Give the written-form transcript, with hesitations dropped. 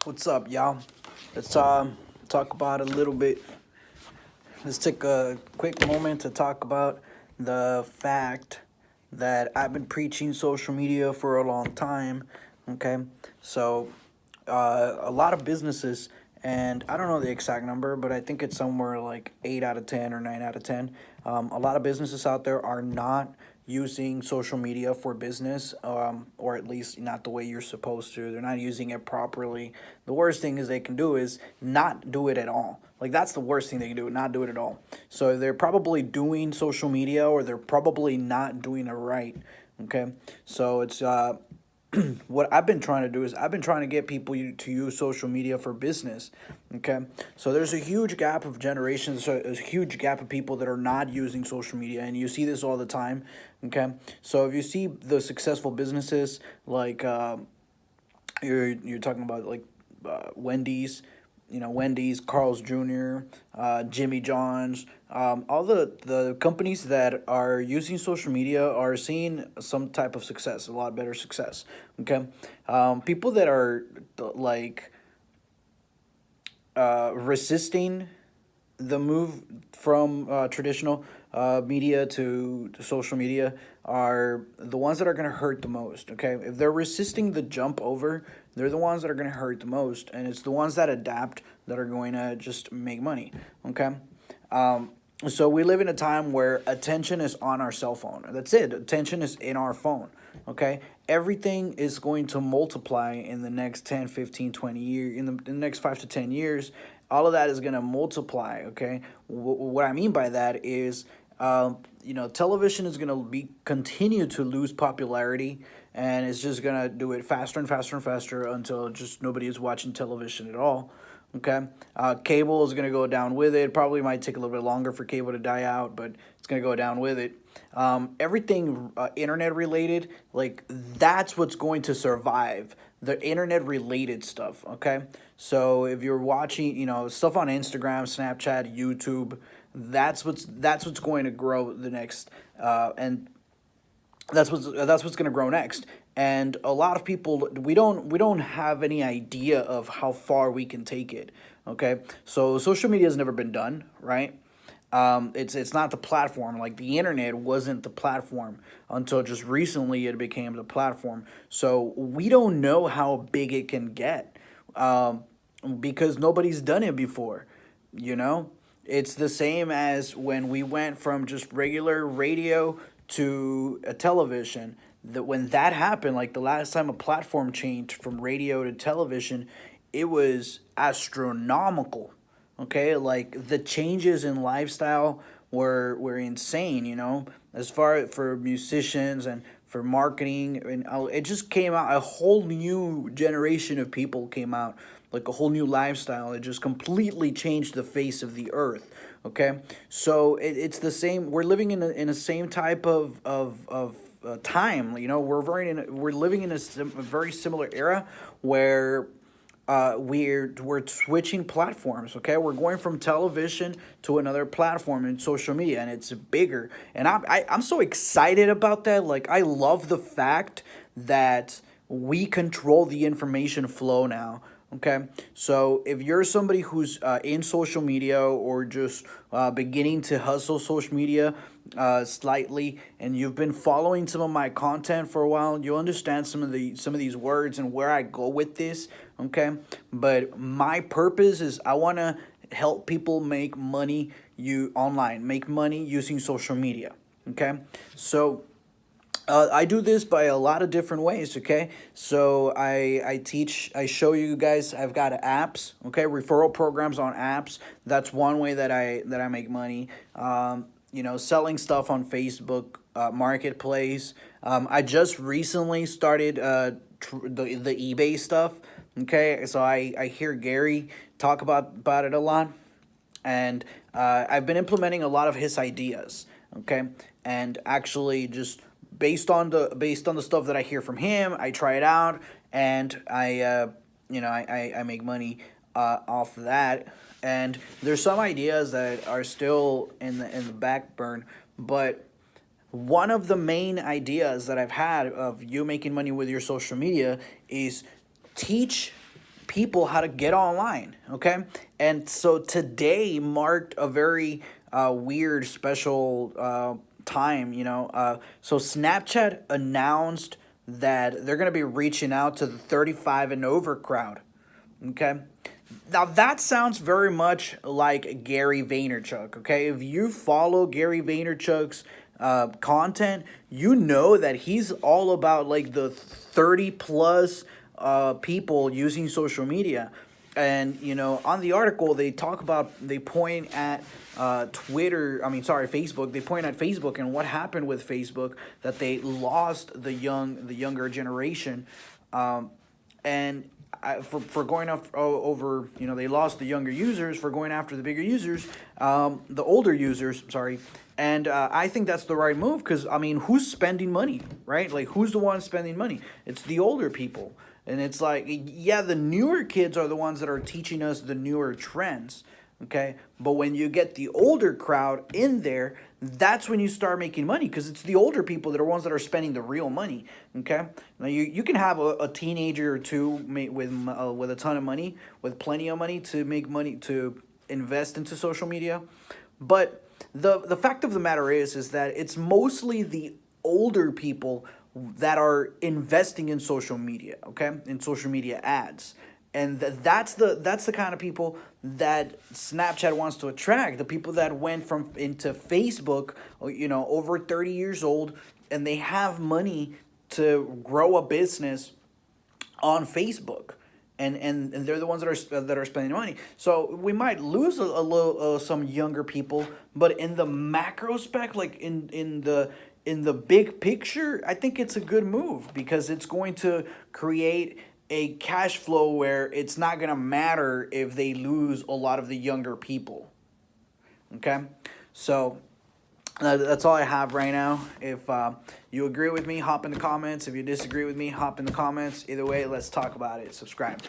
What's up, y'all? Let's talk about a little bit. Let's take a quick moment to talk about the fact that I've been preaching social media for a long time. Okay, so a lot of businesses, and I don't know the exact number, but I think it's somewhere like 8 out of 10 or 9 out of 10. A lot of businesses out there are not using social media for business, or at least not the way you're supposed to. They're not using it properly. The worst thing is they can do is not do it at all. Like that's the worst thing they can do, not do it at all. So they're probably doing social media, or they're probably not doing it right. Okay, so it's what I've been trying to do is I've been trying to get people to use social media for business. Okay, so there's a huge gap of generations, so there's a huge gap of people that are not using social media, and you see this all the time. Okay, so if you see the successful businesses like you're talking about like Wendy's, Wendy's, Carl's Jr., Jimmy John's, all the companies that are using social media are seeing some type of success, a lot better success. Okay, people that are like resisting the move from traditional media to social media are the ones that are going to hurt the most. Okay, if they're resisting the jump over, they're the ones that are going to hurt the most, and it's the ones that adapt that are going to just make money. Okay, so we live in a time where attention is on our cell phone. That's it. Attention is in our phone. Okay, everything is going to multiply in the next 10, 15, 20 years, in the next 5 to 10 years. All of that is going to multiply. Okay, what I mean by that is television is going to be continue to lose popularity, and it's just going to do it faster and faster and faster until just nobody is watching television at all. Okay, cable is going to go down with it. Probably might take a little bit longer for cable to die out, but it's going to go down with it. Everything internet related, like that's what's going to survive. The internet related stuff. Okay, so if you're watching, stuff on Instagram, Snapchat, YouTube, that's what's going to grow the next, and that's what's going to grow next. And a lot of people, we don't have any idea of how far we can take it. Okay, so social media has never been done right. It's not the platform. Like the internet wasn't the platform until just recently it became the platform. So we don't know how big it can get, because nobody's done it before. You know, it's the same as when we went from just regular radio to a television. That when that happened, like the last time a platform changed from radio to television, it was astronomical. Okay, like the changes in lifestyle were insane. As far for musicians and for marketing, and it just came out a whole new generation of people came out, like a whole new lifestyle. It just completely changed the face of the earth. Okay, so it's the same. We're living in a same type of time. We're living in a very similar era where we're switching platforms. Okay, we're going from television to another platform in social media, and it's bigger. And I'm so excited about that. Like I love the fact that we control the information flow now. Okay, so if you're somebody who's in social media, or just beginning to hustle social media slightly, and you've been following some of my content for a while, you'll understand some of these words and where I go with this. Okay, but my purpose is I want to help people make money online, make money using social media. Okay, so I do this by a lot of different ways. Okay, so I teach, I show you guys. I've got apps. Okay, referral programs on apps. That's one way that I make money. Selling stuff on Facebook Marketplace. I just recently started the eBay stuff. Okay, so I hear Gary talk about it a lot, and I've been implementing a lot of his ideas. Okay, and actually just based on the stuff that I hear from him, I try it out, and I make money off of that. And there's some ideas that are still in the back burn, but one of the main ideas that I've had of you making money with your social media is teach people how to get online. Okay, and so today marked a very weird, special time. So Snapchat announced that they're gonna be reaching out to the 35 and over crowd. Okay. Now that sounds very much like Gary Vaynerchuk. Okay, if you follow Gary Vaynerchuk's content, you know that he's all about like the 30 plus people using social media. And on the article they point at Facebook. They point at Facebook and what happened with Facebook, that they lost the younger generation, and for going over, they lost the younger users for going after the bigger users, the older users, sorry. And I think that's the right move, because I mean, who's spending money, right? Like, who's the one spending money? It's the older people. And it's like, yeah, the newer kids are the ones that are teaching us the newer trends, okay? But when you get the older crowd in there, that's when you start making money, because it's the older people that are ones that are spending the real money, okay? Now, you can have a teenager or two with a ton of money, with plenty of money to make money, to invest into social media. But the fact of the matter is that it's mostly the older people that are investing in social media, okay, in social media ads. And that's the kind of people that Snapchat wants to attract, the people that went from into Facebook, over 30 years old, and they have money to grow a business on Facebook. And they're the ones that are spending money. So we might lose a little some younger people, but in the macro spec, like in the big picture, I think it's a good move, because it's going to create a cash flow where it's not going to matter if they lose a lot of the younger people. Okay? So that's all I have right now. If you agree with me, hop in the comments. If you disagree with me, hop in the comments. Either way, let's talk about it. Subscribe.